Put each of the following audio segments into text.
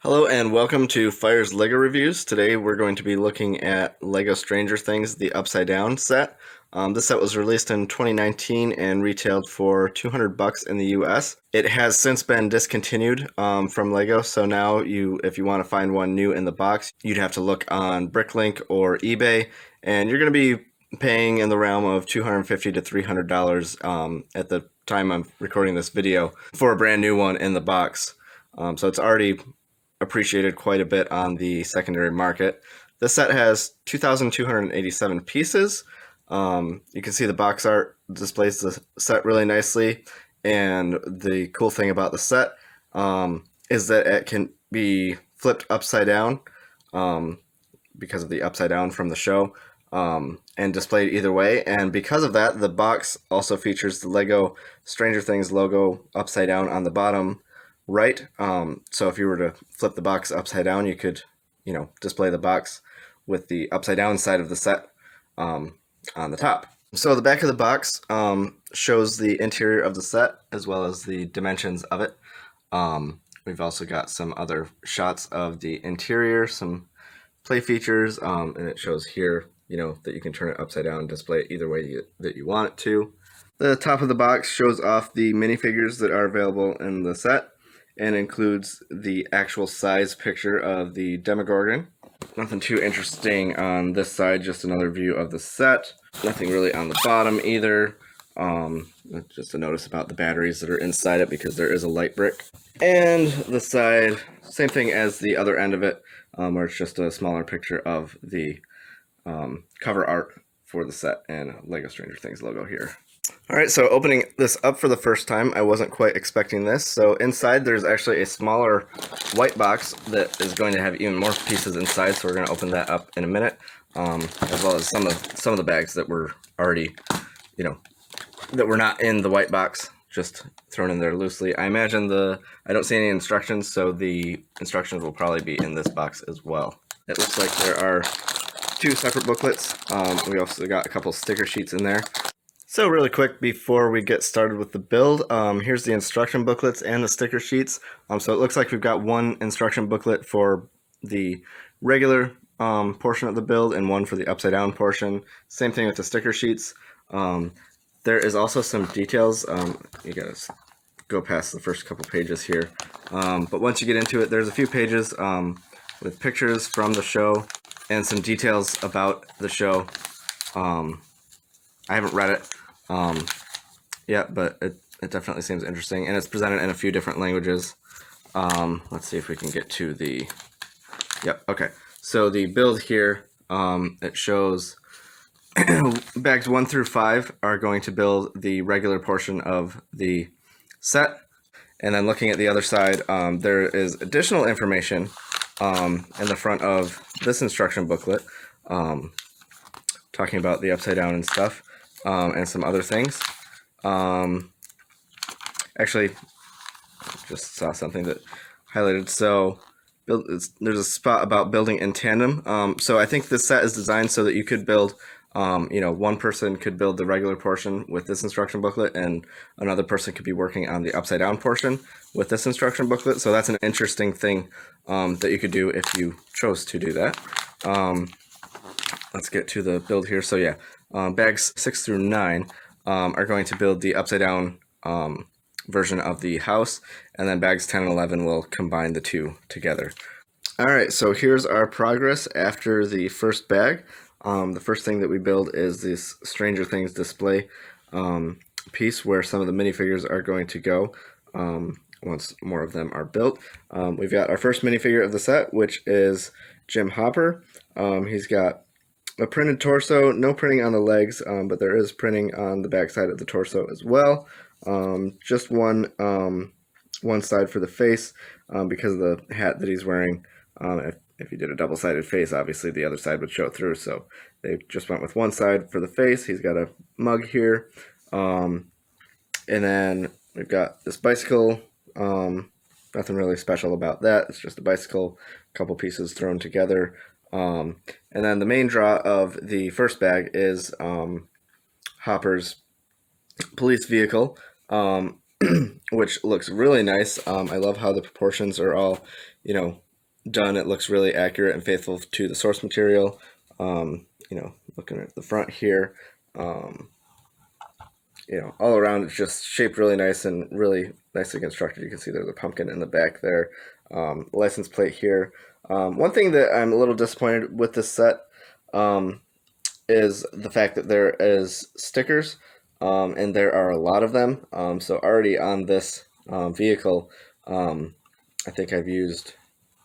Hello and welcome to Phyre's LEGO Reviews. Today we're going to be looking at LEGO Stranger Things, the Upside Down set. This set was released in 2019 and retailed for $200 in the US. It has since been discontinued from LEGO, so now if you want to find one new in the box, you'd have to look on Bricklink or eBay, and you're going to be paying in the realm of $250 to $300 at the time I'm recording this video for a brand new one in the box. So it's already appreciated quite a bit on the secondary market. This set has 2,287 pieces. You can see the box art displays the set really nicely, and the cool thing about the set is that it can be flipped upside down because of the upside down from the show, and displayed either way. And because of that, the box also features the LEGO Stranger Things logo upside down on the bottom right. So if you were to flip the box upside down, you could, display the box with the upside down side of the set on the top. So the back of the box shows the interior of the set as well as the dimensions of it. We've also got some other shots of the interior, some play features, and it shows here, that you can turn it upside down and display it either way that you want it to. The top of the box shows off the minifigures that are available in the set, and includes the actual size picture of the Demogorgon. Nothing too interesting on this side, just another view of the set. Nothing really on the bottom either. Just a notice about the batteries that are inside it because there is a light brick. And the side, same thing as the other end of it, where it's just a smaller picture of the cover art for the set and LEGO Stranger Things logo here. Alright, so opening this up for the first time, I wasn't quite expecting this. So inside there's actually a smaller white box that is going to have even more pieces inside, so we're going to open that up in a minute, as well as some of the bags that were already, that were not in the white box, just thrown in there loosely. I imagine I don't see any instructions, so the instructions will probably be in this box as well. It looks like there are two separate booklets. We also got a couple sticker sheets in there. So really quick before we get started with the build, here's the instruction booklets and the sticker sheets. So it looks like we've got one instruction booklet for the regular portion of the build and one for the upside down portion. Same thing with the sticker sheets. There is also some details. You gotta go past the first couple pages here. But once you get into it, there's a few pages with pictures from the show and some details about the show. I haven't read it yet, but it definitely seems interesting, and it's presented in a few different languages. Let's see if we can get to the... Yep, okay. So the build here, it shows bags 1 through 5 are going to build the regular portion of the set, and then looking at the other side, there is additional information in the front of this instruction booklet, talking about the upside down and stuff. And some other things. Actually, just saw something that highlighted. So there's a spot about building in tandem. So I think this set is designed so that you could build, one person could build the regular portion with this instruction booklet, and another person could be working on the upside down portion with this instruction booklet. So that's an interesting thing that you could do if you chose to do that. Let's get to the build here. So yeah. Bags 6 through 9 are going to build the upside down version of the house, and then bags 10 and 11 will combine the two together. Alright, so here's our progress after the first bag. The first thing that we build is this Stranger Things display piece where some of the minifigures are going to go once more of them are built. We've got our first minifigure of the set, which is Jim Hopper. He's got a printed torso, no printing on the legs, but there is printing on the back side of the torso as well. Just one side for the face because of the hat that he's wearing. If you did a double-sided face, obviously the other side would show through, so they just went with one side for the face. He's got a mug here. And then we've got this bicycle. Nothing really special about that. It's just a bicycle, a couple pieces thrown together. And then the main draw of the first bag is Hopper's police vehicle, which looks really nice. I love how the proportions are all, done. It looks really accurate and faithful to the source material. Looking at the front here, all around it's just shaped really nice and really nicely constructed. You can see there's a pumpkin in the back there. License plate here. One thing that I'm a little disappointed with this set is the fact that there is stickers, and there are a lot of them. So already on this vehicle, I think I've used,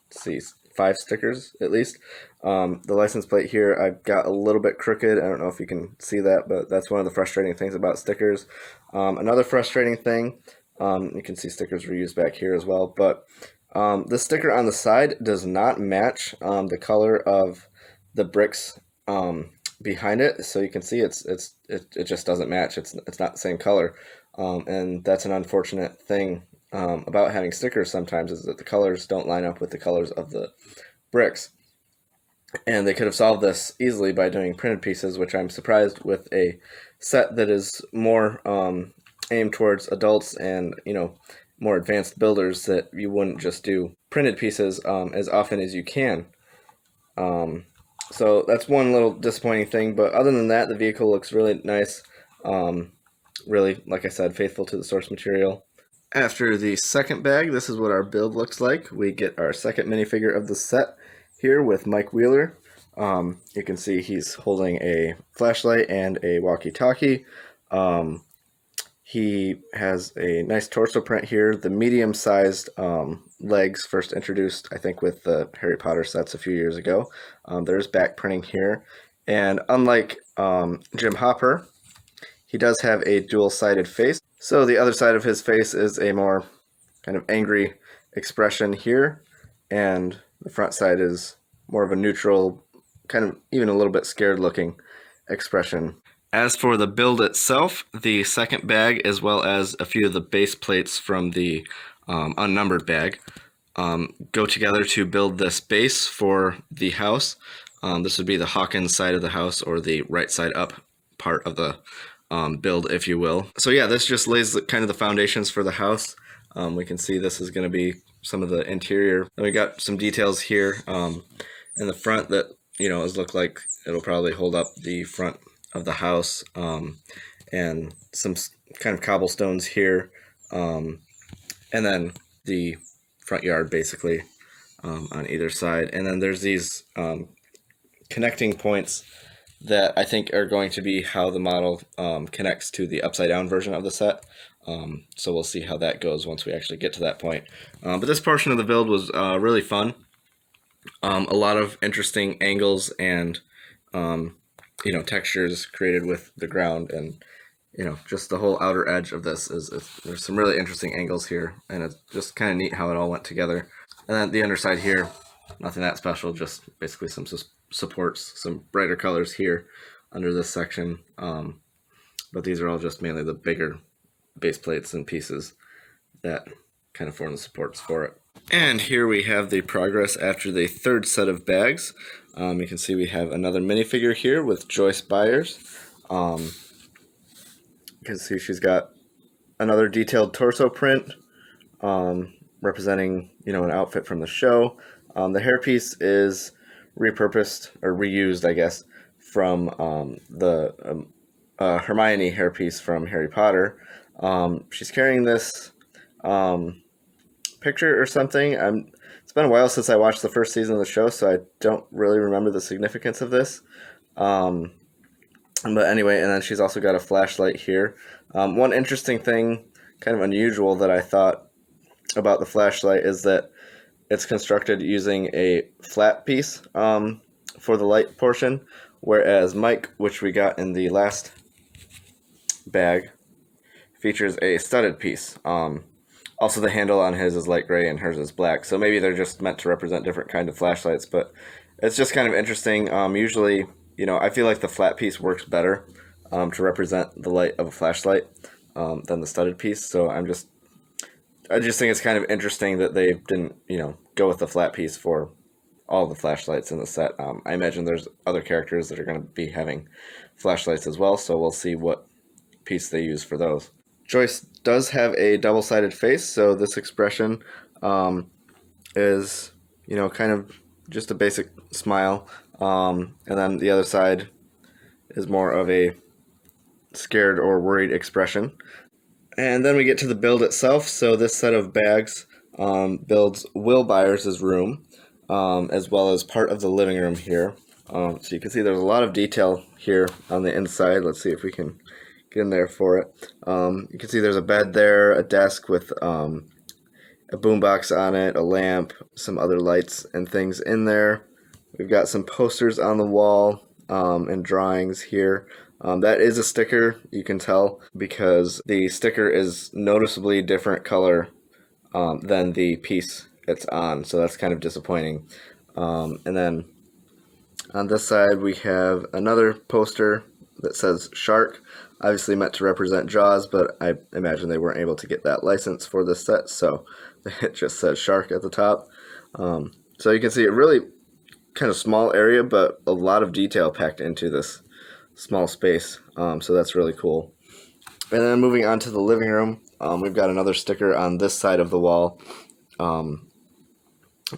let's see, 5 stickers at least. The license plate here, I've got a little bit crooked. I don't know if you can see that, but that's one of the frustrating things about stickers. Another frustrating thing, you can see stickers were used back here as well, but the sticker on the side does not match the color of the bricks behind it. So you can see it just doesn't match. It's not the same color, and that's an unfortunate thing about having stickers sometimes, is that the colors don't line up with the colors of the bricks. And they could have solved this easily by doing printed pieces, which I'm surprised with a set that is more aimed towards adults and more advanced builders, that you wouldn't just do printed pieces as often as you can. So that's one little disappointing thing, but other than that, the vehicle looks really nice. Really, like I said, faithful to the source material. After the second bag, this is what our build looks like. We get our second minifigure of the set here with Mike Wheeler. You can see he's holding a flashlight and a walkie-talkie. He has a nice torso print here. The medium-sized legs, first introduced, I think, with the Harry Potter sets a few years ago. There's back printing here. And unlike Jim Hopper, he does have a dual-sided face. So the other side of his face is a more kind of angry expression here, and the front side is more of a neutral, kind of even a little bit scared looking expression. As for the build itself, the second bag, as well as a few of the base plates from the unnumbered bag, go together to build this base for the house. This would be the Hawkins side of the house, or the right side up part of the build, if you will. So yeah, this just lays kind of the foundations for the house. We can see this is going to be some of the interior. And we got some details here in the front that is look like it'll probably hold up the front of the house, and some kind of cobblestones here, and then the front yard basically on either side. And then there's these connecting points that I think are going to be how the model connects to the upside down version of the set. So we'll see how that goes once we actually get to that point. But this portion of the build was really fun. A lot of interesting angles and textures created with the ground, and just the whole outer edge of this is there's some really interesting angles here, and it's just kind of neat how it all went together. And then the underside here, nothing that special, just basically some supports, some brighter colors here under this section, but these are all just mainly the bigger base plates and pieces that kind of form the supports for it. And here we have the progress after the third set of bags. You can see we have another minifigure here with Joyce Byers. You can see she's got another detailed torso print representing an outfit from the show. The hairpiece is repurposed, or reused, I guess, from the Hermione hairpiece from Harry Potter. She's carrying this picture or something. It's been a while since I watched the first season of the show, so I don't really remember the significance of this. But anyway, and then she's also got a flashlight here. One interesting thing, kind of unusual, that I thought about the flashlight is that it's constructed using a flat piece for the light portion, whereas Mike, which we got in the last bag, features a studded piece. Also, the handle on his is light gray and hers is black, so maybe they're just meant to represent different kind of flashlights, but it's just kind of interesting. Usually, I feel like the flat piece works better to represent the light of a flashlight than the studded piece, so I just think it's kind of interesting that they didn't, go with the flat piece for all the flashlights in the set. I imagine there's other characters that are going to be having flashlights as well, so we'll see what piece they use for those. Joyce does have a double-sided face, so this expression is kind of just a basic smile. And then the other side is more of a scared or worried expression. And then we get to the build itself. So this set of bags builds Will Byers' room, as well as part of the living room here. So you can see there's a lot of detail here on the inside. Let's see if we can get in there for it. You can see there's a bed there, a desk with a boombox on it, a lamp, some other lights and things in there. We've got some posters on the wall and drawings here. That is a sticker, you can tell, because the sticker is noticeably different color than the piece it's on, so that's kind of disappointing. And then on this side we have another poster that says Shark, obviously meant to represent Jaws, but I imagine they weren't able to get that license for this set, so it just says Shark at the top. So you can see a really kind of small area, but a lot of detail packed into this small space, so that's really cool. And then moving on to the living room, we've got another sticker on this side of the wall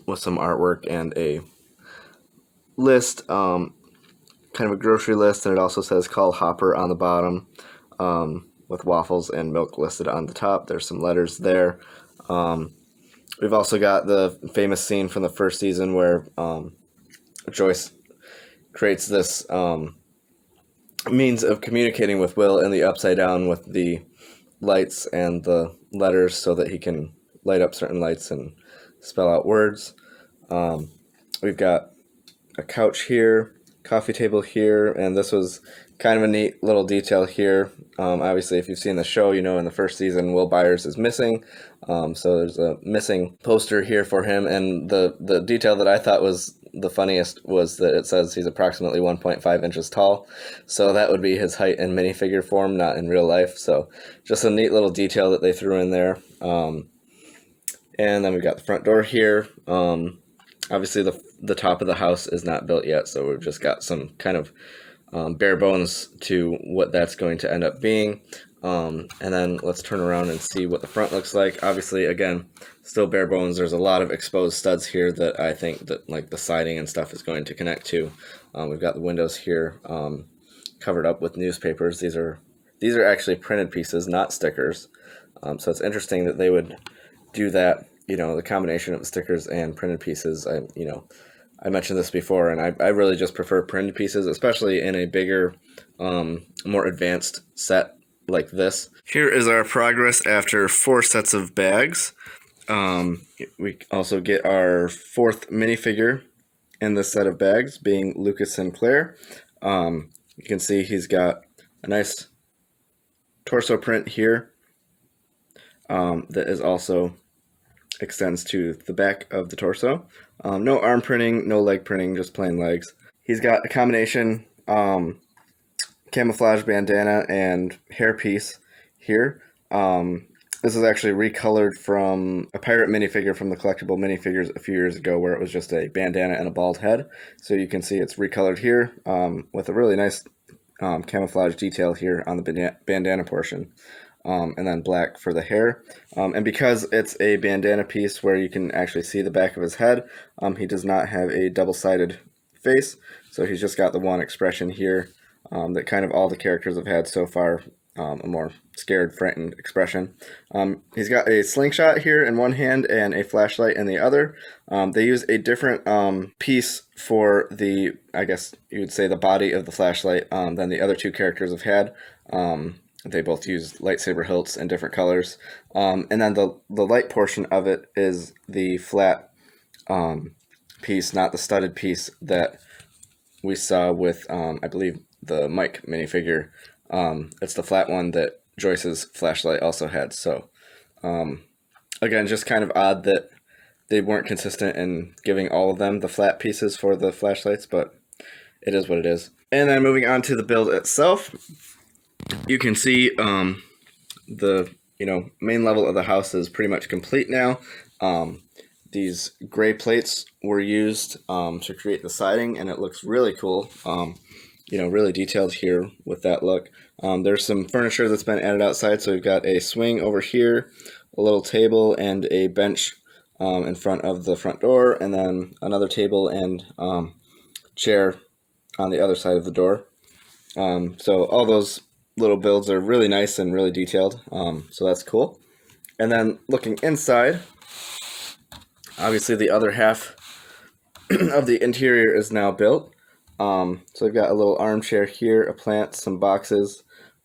with some artwork and a list, kind of a grocery list, and it also says call Hopper on the bottom, with waffles and milk listed on the top. There's some letters there. We've also got the famous scene from the first season where Joyce creates this means of communicating with Will in the Upside Down with the lights and the letters so that he can light up certain lights and spell out words. We've got a couch here, coffee table here, and this was kind of a neat little detail here. Obviously, if you've seen the show, you know in the first season Will Byers is missing, so there's a missing poster here for him, and the detail that I thought was the funniest was that it says he's approximately 1.5 inches tall, so that would be his height in minifigure form, not in real life. So just a neat little detail that they threw in there. And then we've got the front door here. Obviously the top of the house is not built yet, so we've just got some kind of bare bones to what that's going to end up being. And then let's turn around and see what the front looks like. Obviously, again, still bare bones. There's a lot of exposed studs here that I think that like the siding and stuff is going to connect to. We've got the windows here covered up with newspapers. These are actually printed pieces, not stickers. So it's interesting that they would do that. The combination of stickers and printed pieces. I mentioned this before, and I really just prefer printed pieces, especially in a bigger, more advanced set like this. Here is our progress after 4 sets of bags. We also get our 4th minifigure in this set of bags, being Lucas Sinclair. You can see he's got a nice torso print here that is also extends to the back of the torso. No arm printing, no leg printing, just plain legs. He's got a combination camouflage bandana and hairpiece here. This is actually recolored from a pirate minifigure from the collectible minifigures a few years ago, where it was just a bandana and a bald head. So you can see it's recolored here with a really nice camouflage detail here on the bandana portion. And then black for the hair. And because it's a bandana piece where you can actually see the back of his head, he does not have a double-sided face, so he's just got the one expression here that kind of all the characters have had so far, a more scared, frightened expression. He's got a slingshot here in one hand and a flashlight in the other. They use a different piece for the, I guess you would say, the body of the flashlight than the other 2 characters have had. They both use lightsaber hilts in different colors. And then the light portion of it is the flat piece, not the studded piece that we saw with, I believe, the Mike minifigure. It's the flat one that Joyce's flashlight also had. So, again, just kind of odd that they weren't consistent in giving all of them the flat pieces for the flashlights, but it is what it is. And then moving on to the build itself, you can see the main level of the house is pretty much complete now. These gray plates were used to create the siding, and it looks really cool. Really detailed here with that look. There's some furniture that's been added outside, so we've got a swing over here, a little table, and a bench in front of the front door, and then another table and chair on the other side of the door. So all those little builds are really nice and really detailed, so that's cool. And then looking inside, obviously the other half of the interior is now built. So we've got a little armchair here, a plant, some boxes,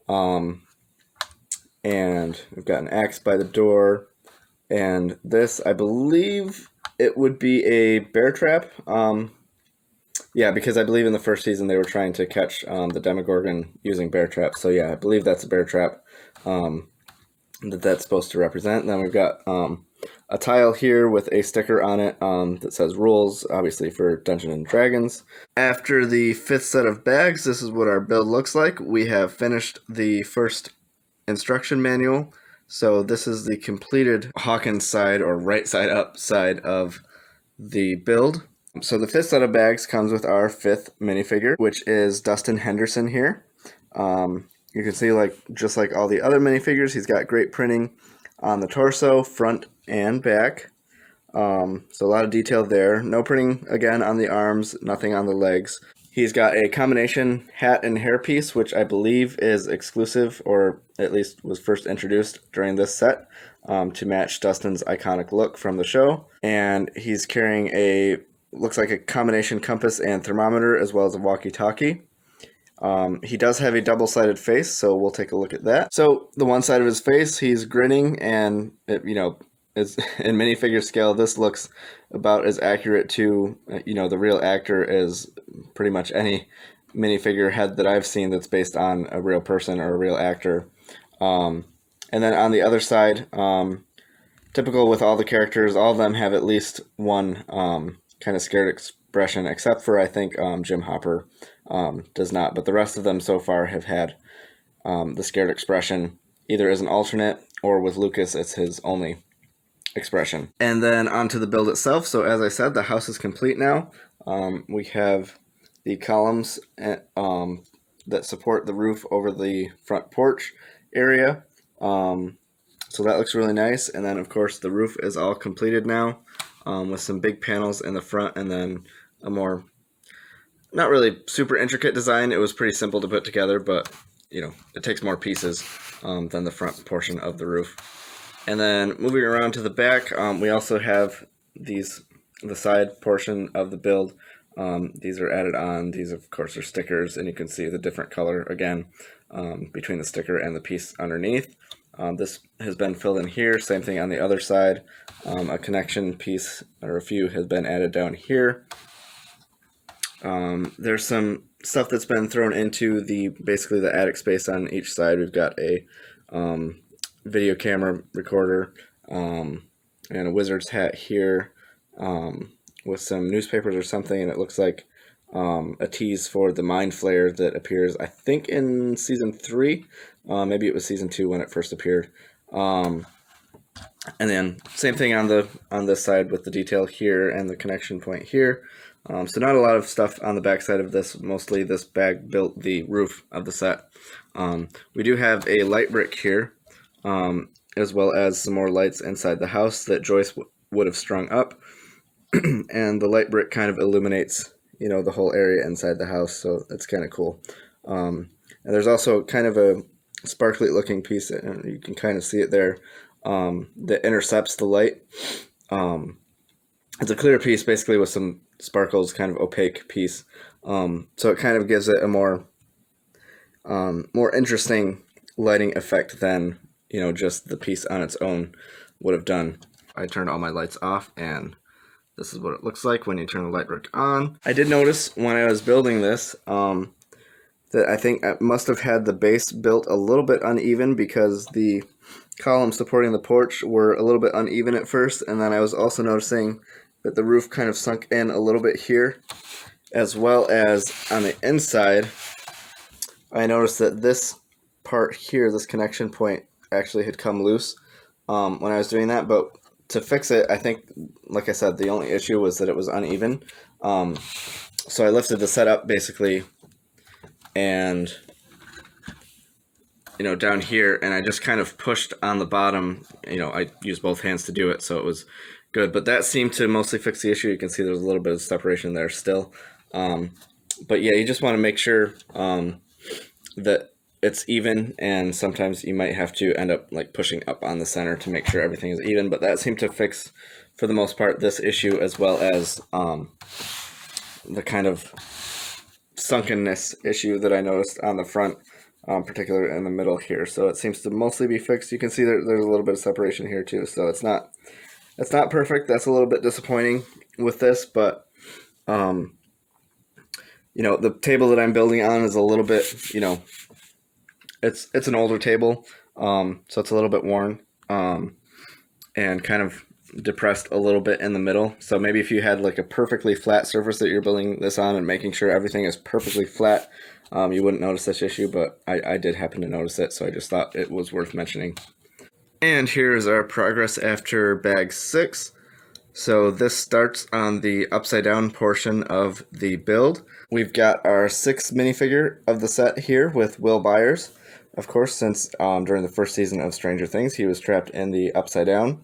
and we've got an axe by the door. And this, I believe it would be a bear trap. Yeah, because I believe in the first season they were trying to catch the Demogorgon using bear traps. So yeah, I believe that's a bear trap that's supposed to represent. And then we've got a tile here with a sticker on it that says rules, obviously for Dungeons and Dragons. After the 5th set of bags, this is what our build looks like. We have finished the first instruction manual. So this is the completed Hawkins side, or right side up side of the build. So the 5th set of bags comes with our 5th minifigure, which is Dustin Henderson here. You can see, just like all the other minifigures, he's got great printing on the torso, front and back. So a lot of detail there. No printing again on the arms, nothing on the legs. He's got a combination hat and hairpiece, which I believe is exclusive, or at least was first introduced during this set, to match Dustin's iconic look from the show. And he's carrying looks like a combination compass and thermometer, as well as a walkie-talkie. He does have a double-sided face, so we'll take a look at that. So the one side of his face, he's grinning, and is in minifigure scale, this looks about as accurate to the real actor as pretty much any minifigure head that I've seen that's based on a real person or a real actor. And then on the other side, typical with all the characters, all of them have at least one kind of scared expression, except for, I think, Jim Hopper does not. But the rest of them so far have had the scared expression either as an alternate, or with Lucas, it's his only expression. And then onto the build itself. So as I said, the house is complete now. We have the columns that support the roof over the front porch area. So that looks really nice. And then, of course, the roof is all completed now, with some big panels in the front, and then a more, not really super intricate design. It was pretty simple to put together, but it takes more pieces than the front portion of the roof. And then moving around to the back, we also have the side portion of the build. These are added on. These, of course, are stickers, and you can see the different color, again, between the sticker and the piece underneath. This has been filled in here. Same thing on the other side. A connection piece, or a few, has been added down here. There's some stuff that's been thrown into basically the attic space on each side. We've got a video camera recorder and a wizard's hat here, with some newspapers or something, and it looks like a tease for the mind flayer that appears, I think, in season 3. Maybe it was season 2 when it first appeared. And then same thing on this side with the detail here and the connection point here. So not a lot of stuff on the back side of this. Mostly this bag built the roof of the set. We do have a light brick here, as well as some more lights inside the house that Joyce would have strung up. And the light brick kind of illuminates, the whole area inside the house, so it's kind of cool. And there's also kind of a sparkly looking piece, and you can kind of see it there, that intercepts the light. It's a clear piece, basically, with some sparkles, kind of opaque piece. So it kind of gives it a more interesting lighting effect than, just the piece on its own would have done. I turned all my lights off, and this is what it looks like when you turn the light brick on. I did notice when I was building this that I think I must have had the base built a little bit uneven, because the columns supporting the porch were a little bit uneven at first, and then I was also noticing that the roof kind of sunk in a little bit here, as well as on the inside. I noticed that this part here, this connection point, actually had come loose when I was doing that, but to fix it, I think, like I said, the only issue was that it was uneven. So I lifted the setup basically, and down here, and I just kind of pushed on the bottom. I used both hands to do it, so it was Good, but that seemed to mostly fix the issue. You can see there's a little bit of separation there still. But yeah, you just want to make sure that it's even, and sometimes you might have to end up like pushing up on the center to make sure everything is even, but that seemed to fix, for the most part, this issue, as well as the kind of sunkenness issue that I noticed on the front, particularly in the middle here. So it seems to mostly be fixed. You can see there's a little bit of separation here too, so it's not perfect. That's a little bit disappointing with this, but you know, the table that I'm building on is a little bit, you know, it's an older table, so it's a little bit worn, and kind of depressed a little bit in the middle. So maybe if you had like a perfectly flat surface that you're building this on and making sure everything is perfectly flat, you wouldn't notice this issue, but I did happen to notice it, so I just thought it was worth mentioning. And here's our progress after bag 6. So this starts on the upside down portion of the build. We've got our 6th minifigure of the set here with Will Byers. Of course, since during the first season of Stranger Things, he was trapped in the upside down.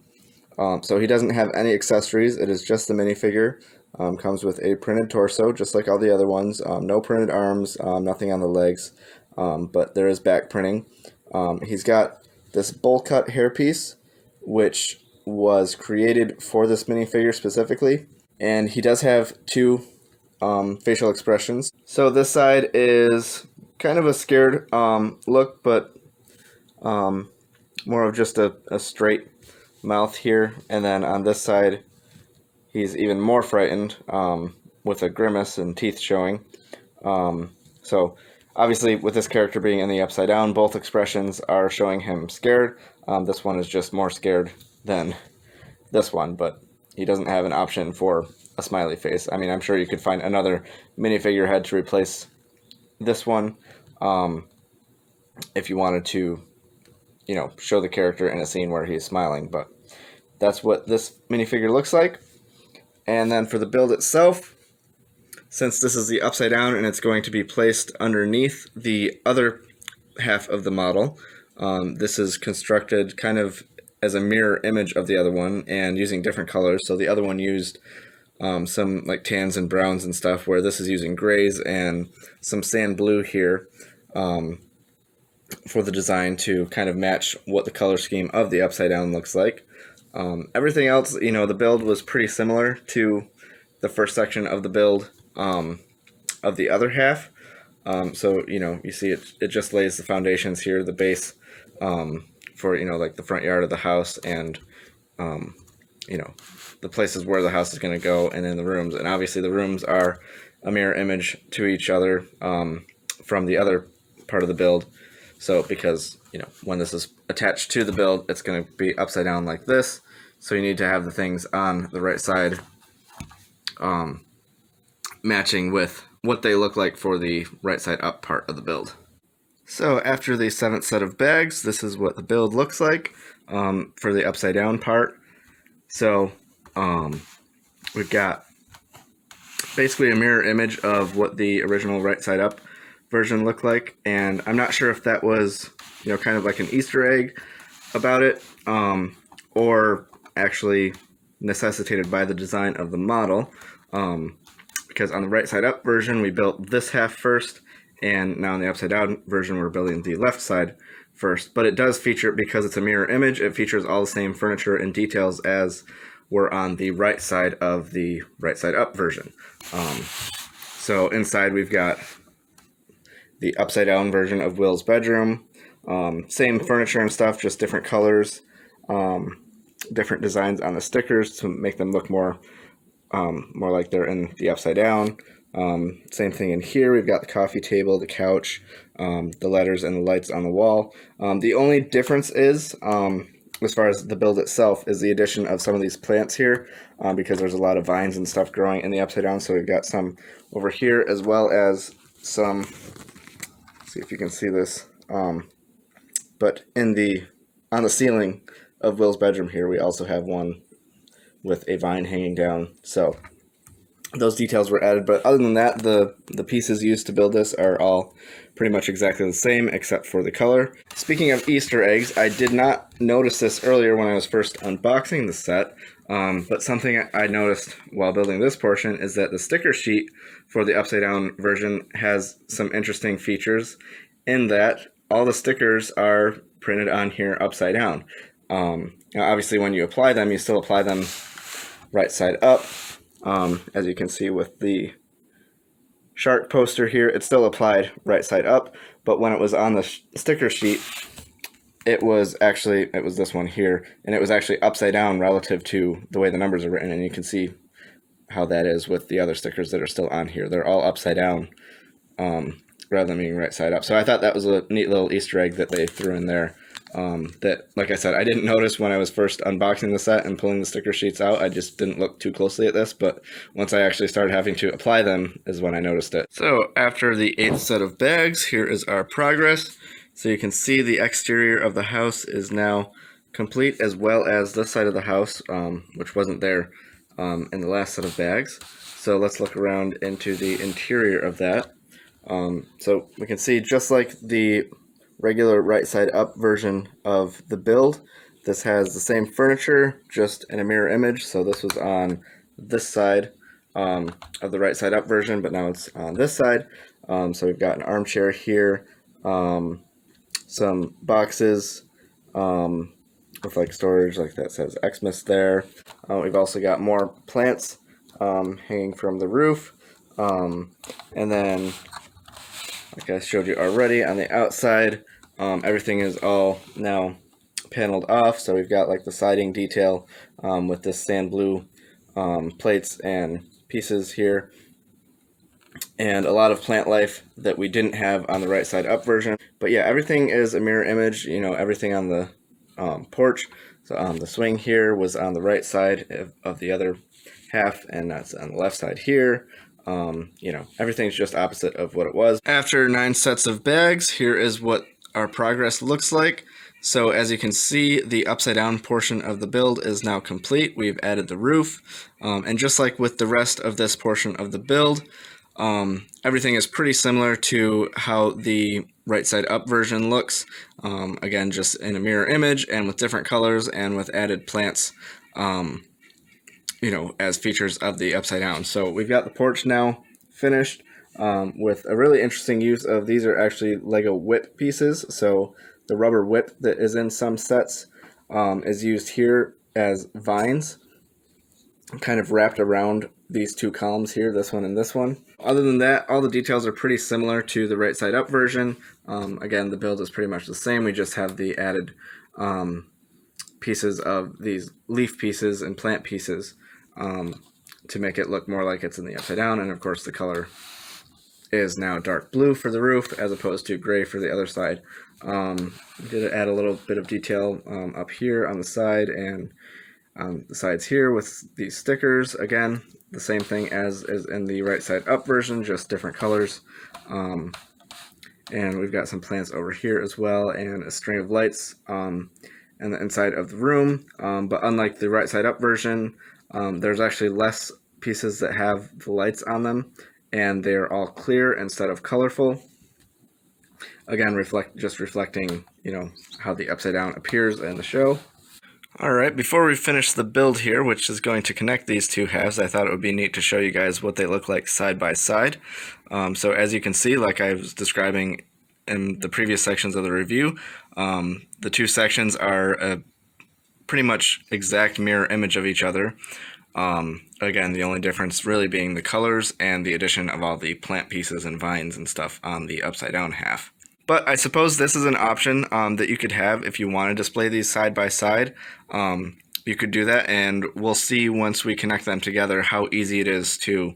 So he doesn't have any accessories. It is just the minifigure. Comes with a printed torso, just like all the other ones. No printed arms, nothing on the legs, but there is back printing. He's got this bowl cut hairpiece, which was created for this minifigure specifically, and he does have 2 facial expressions. So this side is kind of a scared look, but more of just a straight mouth here, and then on this side he's even more frightened, with a grimace and teeth showing. So obviously with this character being in the upside down, both expressions are showing him scared. This one is just more scared than this one, but he doesn't have an option for a smiley face. I mean, I'm sure you could find another minifigure head to replace this one, if you wanted to, you know, show the character in a scene where he's smiling, but that's what this minifigure looks like. And then for the build itself, since this is the upside down and it's going to be placed underneath the other half of the model, this is constructed kind of as a mirror image of the other one and using different colors. So the other one used some like tans and browns and stuff, where this is using grays and some sand blue here for the design to kind of match what the color scheme of the upside down looks like. Everything else, you know, the build was pretty similar to the first section of the build of the other half. So, you know, you see it just lays the foundations here, the base, for, you know, like the front yard of the house and, you know, the places where the house is going to go, and then the rooms. And obviously the rooms are a mirror image to each other from the other part of the build. So because, you know, when this is attached to the build, it's going to be upside down like this. So you need to have the things on the right side matching with what they look like for the right side up part of the build. So after the 7th set of bags, this is what the build looks like for the upside down part. So we've got basically a mirror image of what the original right side up version looked like, and I'm not sure if that was, you know, kind of like an Easter egg about it, or actually necessitated by the design of the model, because on the right side up version we built this half first, and now in the upside down version we're building the left side first. But it does feature, because it's a mirror image, it features all the same furniture and details as were on the right side of the right side up version. So inside we've got the upside down version of Will's bedroom, same furniture and stuff, just different colors, different designs on the stickers to make them look more like they're in the upside down. Same thing in here. We've got the coffee table, the couch, the letters, and the lights on the wall. The only difference is, as far as the build itself, is the addition of some of these plants here, because there's a lot of vines and stuff growing in the upside down. So we've got some over here, as well as some, see if you can see this, but on the ceiling of Will's bedroom here, we also have one with a vine hanging down. So those details were added, but other than that, the pieces used to build this are all pretty much exactly the same except for the color. Speaking of Easter eggs, I did not notice this earlier when I was first unboxing the set, But something I noticed while building this portion is that the sticker sheet for the upside down version has some interesting features in that all the stickers are printed on here upside down. Now obviously when you apply them, you still apply them right side up. As you can see with the shark poster here, it's still applied right side up, but when it was on the sticker sheet, it was this one here, and it was actually upside down relative to the way the numbers are written, and you can see how that is with the other stickers that are still on here. They're all upside down rather than being right side up. So I thought that was a neat little Easter egg that they threw in there. That, like I said, I didn't notice when I was first unboxing the set and pulling the sticker sheets out. I just didn't look too closely at this, but once I actually started having to apply them is when I noticed it. So after the 8th set of bags, here is our progress. So you can see the exterior of the house is now complete, as well as this side of the house, which wasn't there in the last set of bags. So let's look around into the interior of that. So we can see, just like the regular right side up version of the build, this has the same furniture, just in a mirror image. So this was on this side of the right side up version, but now it's on this side. So we've got an armchair here, some boxes with like storage, like that says Xmas there. We've also got more plants hanging from the roof, and then, like I showed you already, on the outside, everything is all now paneled off. So we've got like the siding detail with this sand blue plates and pieces here, and a lot of plant life that we didn't have on the right side up version. But yeah, everything is a mirror image, you know, everything on the porch. So the swing here was on the right side of the other half, and that's on the left side here. You know, everything's just opposite of what it was. After 9 sets of bags, here is what our progress looks like. So as you can see, the upside down portion of the build is now complete. We've added the roof, and just like with the rest of this portion of the build, everything is pretty similar to how the right side up version looks. Again, just in a mirror image and with different colors and with added plants, you know, as features of the upside down. So we've got the porch now finished with a really interesting use of, these are actually Lego whip pieces. So the rubber whip that is in some sets is used here as vines, kind of wrapped around these two columns here, this one and this one. Other than that, all the details are pretty similar to the right side up version. Again, the build is pretty much the same. We just have the added pieces of these leaf pieces and plant pieces to make it look more like it's in the upside down. And of course the color is now dark blue for the roof as opposed to gray for the other side. We did add a little bit of detail up here on the side and the sides here with these stickers. Again, the same thing as in the right side up version, just different colors. And we've got some plants over here as well, and a string of lights in the inside of the room. But unlike the right side up version, there's actually less pieces that have the lights on them, and they're all clear instead of colorful. Again, reflecting, you know, how the upside down appears in the show. Alright, before we finish the build here, which is going to connect these two halves, I thought it would be neat to show you guys what they look like side by side. So as you can see, like I was describing in the previous sections of the review, the two sections are a pretty much exact mirror image of each other. Again, the only difference really being the colors and the addition of all the plant pieces and vines and stuff on the upside down half. But I suppose this is an option that you could have if you want to display these side by side. You could do that, and we'll see once we connect them together how easy it is to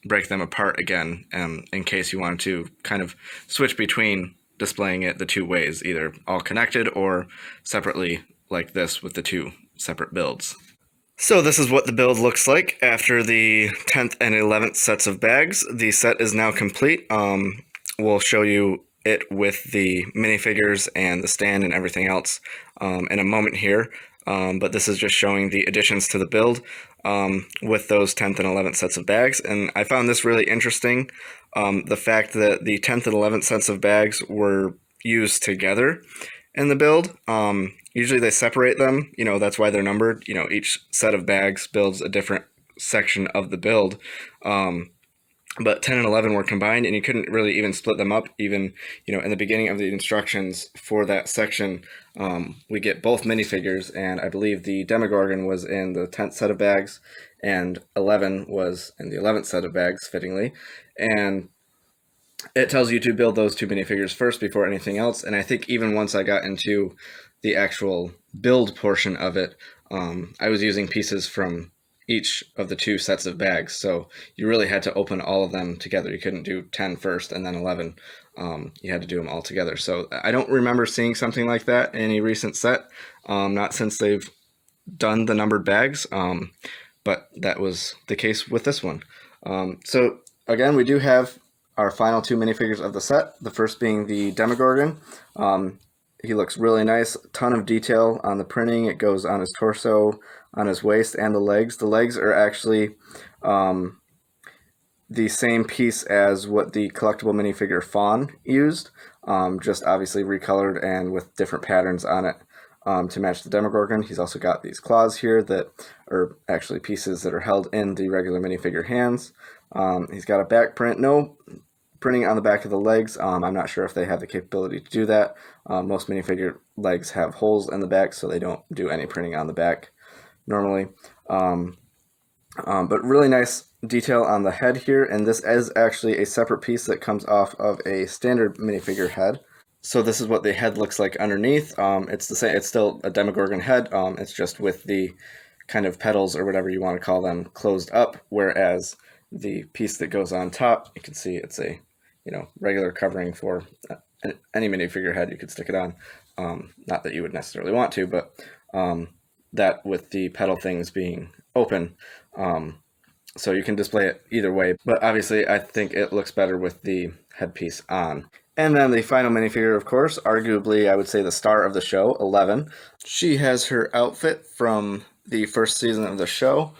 break them apart again, in case you wanted to kind of switch between displaying it the two ways, either all connected or separately like this with the two separate builds. So this is what the build looks like after the 10th and 11th sets of bags. The set is now complete. We'll show you it with the minifigures and the stand and everything else in a moment here. But this is just showing the additions to the build with those 10th and 11th sets of bags. And I found this really interesting, the fact that the 10th and 11th sets of bags were used together in the build. You Usually they separate them, that's why they're numbered. Each set of bags builds a different section of the build. But 10 and 11 were combined, and you couldn't really even split them up. Even, in the beginning of the instructions for that section, we get both minifigures, and I believe the Demogorgon was in the 10th set of bags, and 11 was in the 11th set of bags, fittingly. And it tells you to build those two minifigures first before anything else. And I think even once I got into the actual build portion of it, I was using pieces from each of the two sets of bags. So you really had to open all of them together. You couldn't do 10 first and then 11. You had to do them all together. So I don't remember seeing something like that in any recent set, not since they've done the numbered bags, but that was the case with this one. So again, we do have our final two minifigures of the set, the first being the Demogorgon. He looks really nice, ton of detail on the printing. It goes on his torso, on his waist, and the legs. The legs are actually the same piece as what the collectible minifigure Fawn used, just obviously recolored and with different patterns on it to match the Demogorgon. He's also got these claws here that are actually pieces that are held in the regular minifigure hands. He's got a back print, no printing on the back of the legs. I'm not sure if they have the capability to do that. Most minifigure legs have holes in the back, so they don't do any printing on the back normally. But really nice detail on the head here, and this is actually a separate piece that comes off of a standard minifigure head. So this is what the head looks like underneath. It's the same. It's still a Demogorgon head. It's just with the kind of petals or whatever you want to call them closed up, whereas the piece that goes on top, you can see it's a regular covering for any minifigure head. You could stick it on. Not that you would necessarily want to, but that with the petal things being open, so you can display it either way. But obviously, I think it looks better with the headpiece on. And then the final minifigure, of course, arguably, I would say the star of the show, 11. She has her outfit from the first season of the show,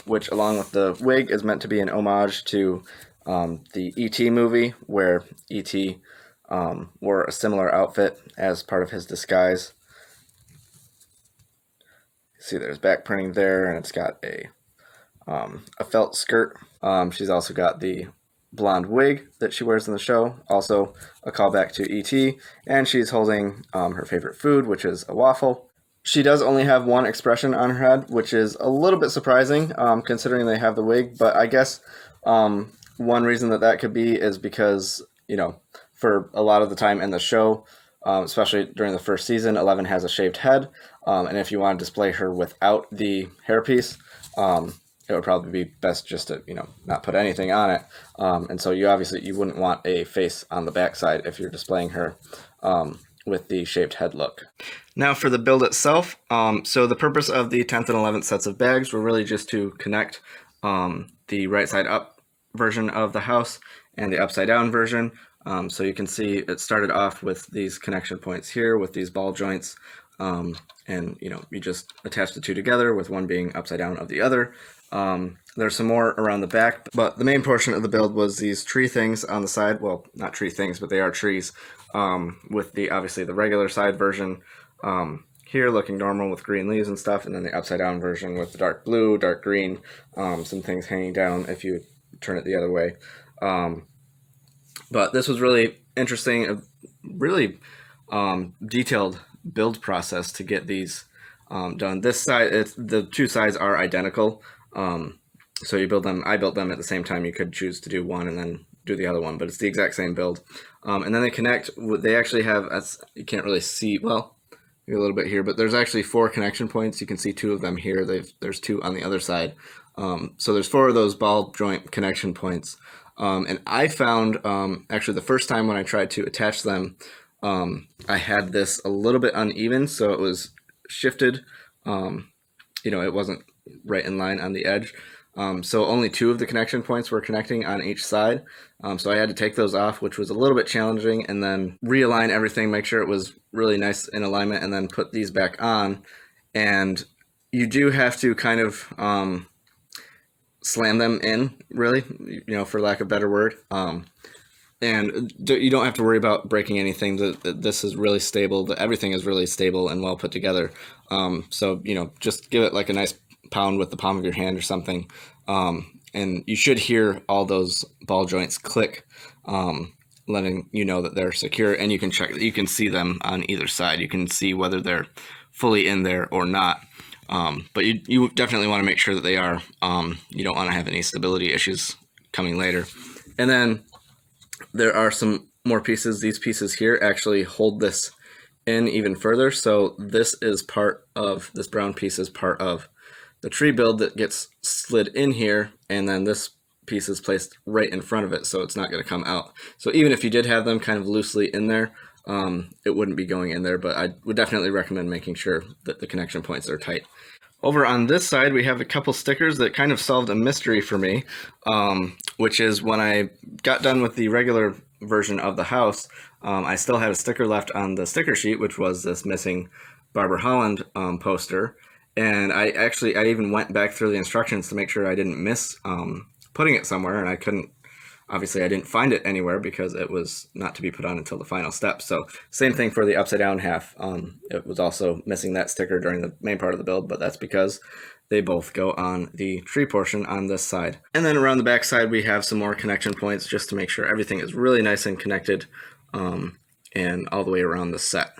which, along with the wig, is meant to be an homage to the E.T. movie, where E.T. wore a similar outfit as part of his disguise. See, there's back printing there, and it's got a felt skirt. She's also got the blonde wig that she wears in the show, also a callback to E.T., and she's holding her favorite food, which is a waffle. She does only have one expression on her head, which is a little bit surprising, considering they have the wig, but I guess one reason that could be is because, for a lot of the time in the show, especially during the first season, 11 has a shaved head, and if you want to display her without the hairpiece, it would probably be best just to, not put anything on it. And so you wouldn't want a face on the backside if you're displaying her with the shaved head look. Now for the build itself, so the purpose of the 10th and 11th sets of bags were really just to connect the right side up version of the house and the upside down version. So you can see it started off with these connection points here with these ball joints. And you just attach the two together, with one being upside down of the other. There's some more around the back, but the main portion of the build was these tree things on the side. Well, not tree things, but they are trees, with obviously the regular side version here looking normal with green leaves and stuff, and then the upside down version with the dark blue, dark green, some things hanging down if you turn it the other way. But this was really interesting, a really detailed build process to get these done. This side, the two sides are identical. So you build them. I built them at the same time. You could choose to do one and then do the other one, but it's the exact same build. And then they connect. They actually have, you can't really see, well, a little bit here, but there's actually 4 connection points. You can see 2 of them here. There's 2 on the other side. So there's 4 of those ball joint connection points. And I found, actually the first time when I tried to attach them, I had this a little bit uneven, so it was shifted. It wasn't right in line on the edge. So only 2 of the connection points were connecting on each side. So I had to take those off, which was a little bit challenging, and then realign everything, make sure it was really nice in alignment, and then put these back on. And you do have to kind of slam them in, really, for lack of a better word. And you don't have to worry about breaking anything. This is really stable. Everything is really stable and well put together. So, just give it like a nice pound with the palm of your hand or something. And you should hear all those ball joints click, letting you know that they're secure. And you can see them on either side. You can see whether they're fully in there or not. But you definitely want to make sure that they are. You don't want to have any stability issues coming later. And then there are some more pieces. These pieces here actually hold this in even further. So this brown piece is part of the tree build that gets slid in here, and then this piece is placed right in front of it, so it's not going to come out. So even if you did have them kind of loosely in there, it wouldn't be going in there, but I would definitely recommend making sure that the connection points are tight. Over on this side, we have a couple stickers that kind of solved a mystery for me, which is when I got done with the regular version of the house, I still had a sticker left on the sticker sheet, which was this missing Barbara Holland poster. And I even went back through the instructions to make sure I didn't miss putting it somewhere, and I couldn't. Obviously, I didn't find it anywhere because it was not to be put on until the final step. So same thing for the upside down half. It was also missing that sticker during the main part of the build, but that's because they both go on the tree portion on this side. And then around the back side, we have some more connection points just to make sure everything is really nice and connected and all the way around the set.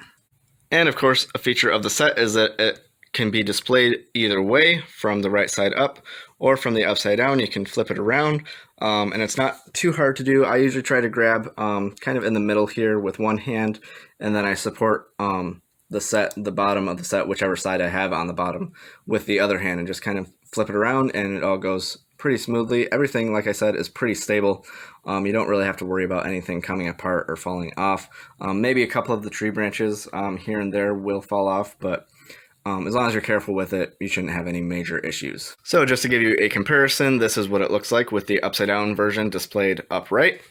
And of course, a feature of the set is that it can be displayed either way, from the right side up or from the upside down. You can flip it around, and it's not too hard to do. I usually try to grab kind of in the middle here with one hand, and then I support the bottom of the set, whichever side I have on the bottom, with the other hand, and just kind of flip it around, and it all goes pretty smoothly. Everything, like I said, is pretty stable. You don't really have to worry about anything coming apart or falling off. Maybe a couple of the tree branches here and there will fall off, but as long as you're careful with it, you shouldn't have any major issues. So just to give you a comparison, this is what it looks like with the upside down version displayed upright.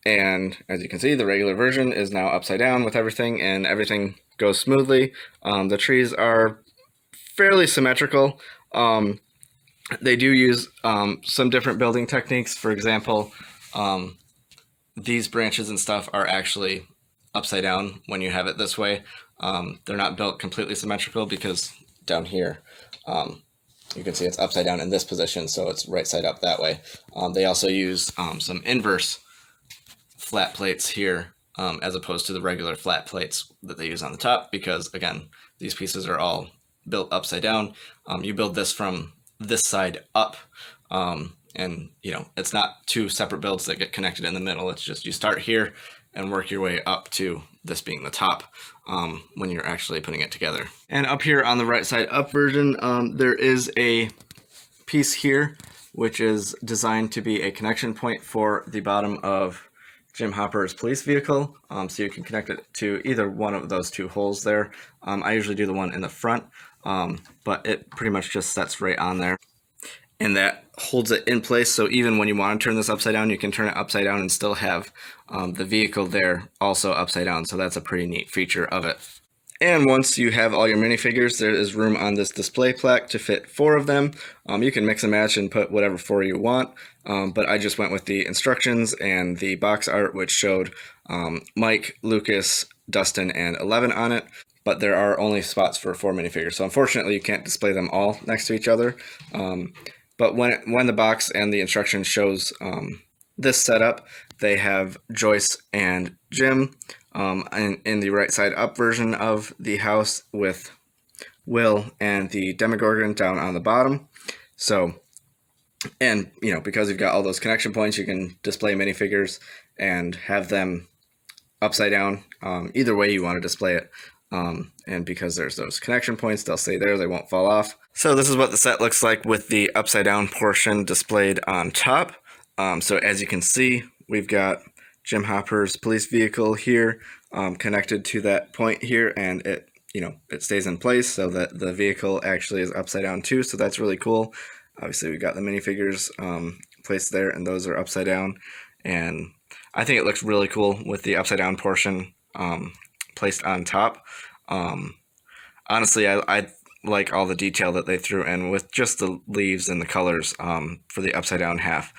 And as you can see, the regular version is now upside down with everything, and everything goes smoothly. The trees are fairly symmetrical. They do use some different building techniques. For example, these branches and stuff are actually upside down when you have it this way. They're not built completely symmetrical because down here, you can see it's upside down in this position, so it's right side up that way. They also use some inverse flat plates here as opposed to the regular flat plates that they use on the top, because again, these pieces are all built upside down. You build this from this side up, and it's not two separate builds that get connected in the middle. It's just you start here and work your way up to this being the top when you're actually putting it together. And up here on the right side up version, there is a piece here which is designed to be a connection point for the bottom of Jim Hopper's police vehicle, so you can connect it to either one of those two holes there. I usually do the one in the front, but it pretty much just sets right on there, and that holds it in place. So even when you want to turn this upside down, you can turn it upside down and still have the vehicle there also upside down. So that's a pretty neat feature of it. And once you have all your minifigures, there is room on this display plaque to fit 4 of them. You can mix and match and put whatever 4 you want, but I just went with the instructions and the box art, which showed Mike, Lucas, Dustin, and 11 on it. But there are only spots for 4 minifigures, so unfortunately you can't display them all next to each other. But when the box and the instructions shows this setup, they have Joyce and Jim in the right side up version of the house, with Will and the Demogorgon down on the bottom. So, and because you've got all those connection points, you can display minifigures and have them upside down either way you want to display it. And because there's those connection points, they'll stay there, they won't fall off. So this is what the set looks like with the upside down portion displayed on top. So as you can see, we've got Jim Hopper's police vehicle here connected to that point here, and it stays in place so that the vehicle actually is upside down too. So that's really cool. Obviously we've got the minifigures placed there, and those are upside down, and I think it looks really cool with the upside down portion placed on top. Honestly, I like all the detail that they threw in with just the leaves and the colors for the upside down half,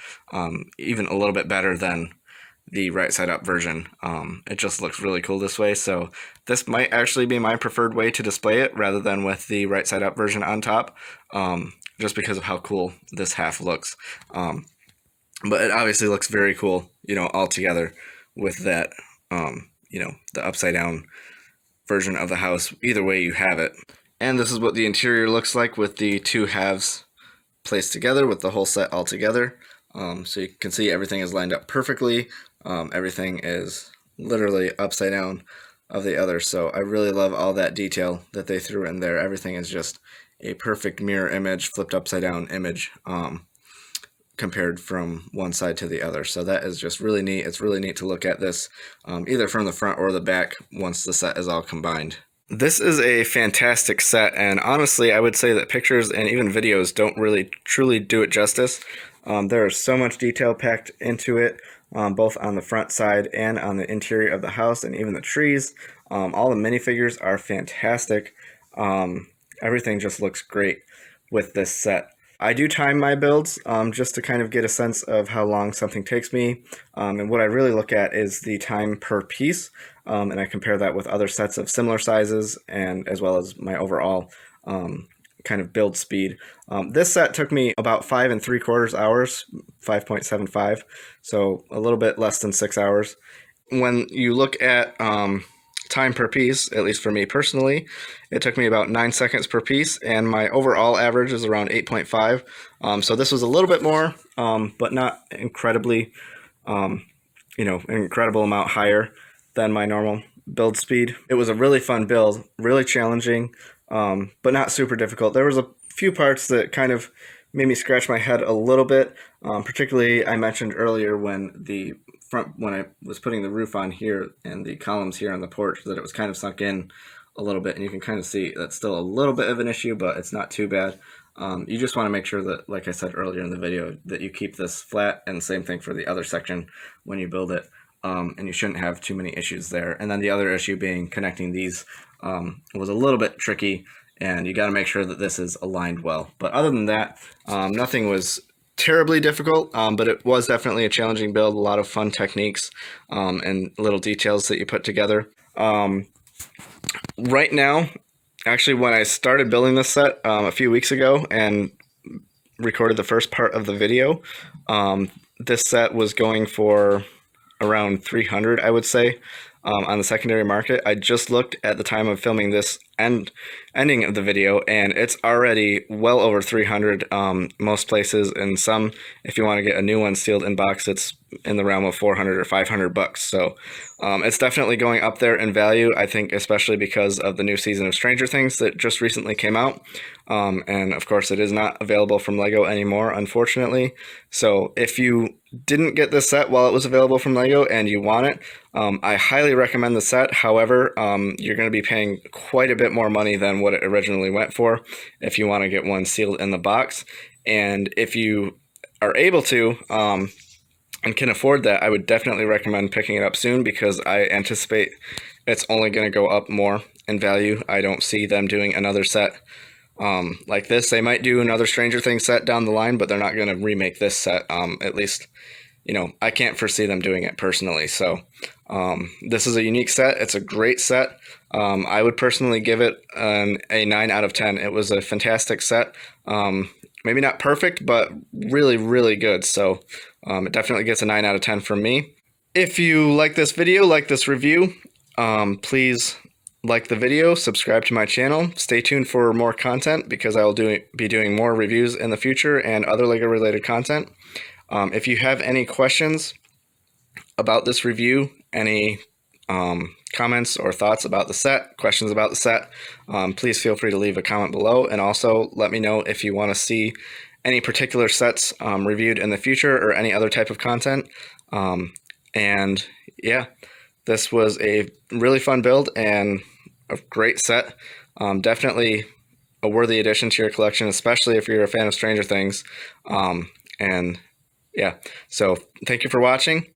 even a little bit better than the right side up version. It just looks really cool this way. So this might actually be my preferred way to display it rather than with the right side up version on top, just because of how cool this half looks. But it obviously looks very cool, all together with that, the upside down version of the house, either way you have it. And this is what the interior looks like with the two halves placed together, with the whole set all together. So you can see everything is lined up perfectly. Everything is literally upside down of the other. So I really love all that detail that they threw in there. Everything is just a perfect mirror image, flipped upside down image, compared from one side to the other. So that is just really neat. It's really neat to look at this, either from the front or the back once the set is all combined. This is a fantastic set, and honestly, I would say that pictures and even videos don't really truly do it justice. There is so much detail packed into it, both on the front side and on the interior of the house, and even the trees. All the minifigures are fantastic. Everything just looks great with this set. I do time my builds just to kind of get a sense of how long something takes me. And what I really look at is the time per piece. And I compare that with other sets of similar sizes, and as well as my overall kind of build speed. This set took me about 5 3/4 hours, 5.75, so a little bit less than 6 hours. When you look at time per piece, at least for me personally, it took me about 9 seconds per piece, and my overall average is around 8.5. So this was a little bit more, but not incredibly, an incredible amount higher than my normal build speed. It was a really fun build, really challenging, but not super difficult. There was a few parts that kind of made me scratch my head a little bit, particularly I mentioned earlier when I was putting the roof on here and the columns here on the porch, that it was kind of sunk in a little bit, and you can kind of see that's still a little bit of an issue, but it's not too bad. You just want to make sure that, like I said earlier in the video, that you keep this flat, and same thing for the other section when you build it, and you shouldn't have too many issues there. And then the other issue being connecting these was a little bit tricky, and you got to make sure that this is aligned well. But other than that, nothing was terribly difficult, but it was definitely a challenging build, a lot of fun techniques and little details that you put together. Right now, actually, when I started building this set a few weeks ago and recorded the first part of the video, this set was going for around 300, I would say, on the secondary market. I just looked at the time of filming this ending of the video, and it's already well over 300 most places, and some, if you want to get a new one sealed in box, it's in the realm of 400 or 500 bucks. So it's definitely going up there in value, I think, especially because of the new season of Stranger Things that just recently came out. And of course, it is not available from LEGO anymore, unfortunately. So if you didn't get this set while it was available from LEGO and you want it, I highly recommend the set. However, you're going to be paying quite a bit more money than what it originally went for if you want to get one sealed in the box. And if you are able to and can afford that, I would definitely recommend picking it up soon, because I anticipate it's only going to go up more in value. I don't see them doing another set like this. They might do another Stranger Things set down the line, but they're not going to remake this set. At least, I can't foresee them doing it personally. So this is a unique set. It's a great set. I would personally give it a 9 out of 10. It was a fantastic set. Maybe not perfect, but really, really good. So it definitely gets a 9 out of 10 from me. If you like this video, like this review, please like the video, subscribe to my channel, stay tuned for more content, because I will be doing more reviews in the future and other LEGO related content. If you have any questions about this review, any comments or thoughts about the set, questions about the set, please feel free to leave a comment below, and also let me know if you want to see any particular sets reviewed in the future, or any other type of content. And yeah, this was a really fun build and a great set. Definitely a worthy addition to your collection, especially if you're a fan of Stranger Things. And yeah, so thank you for watching.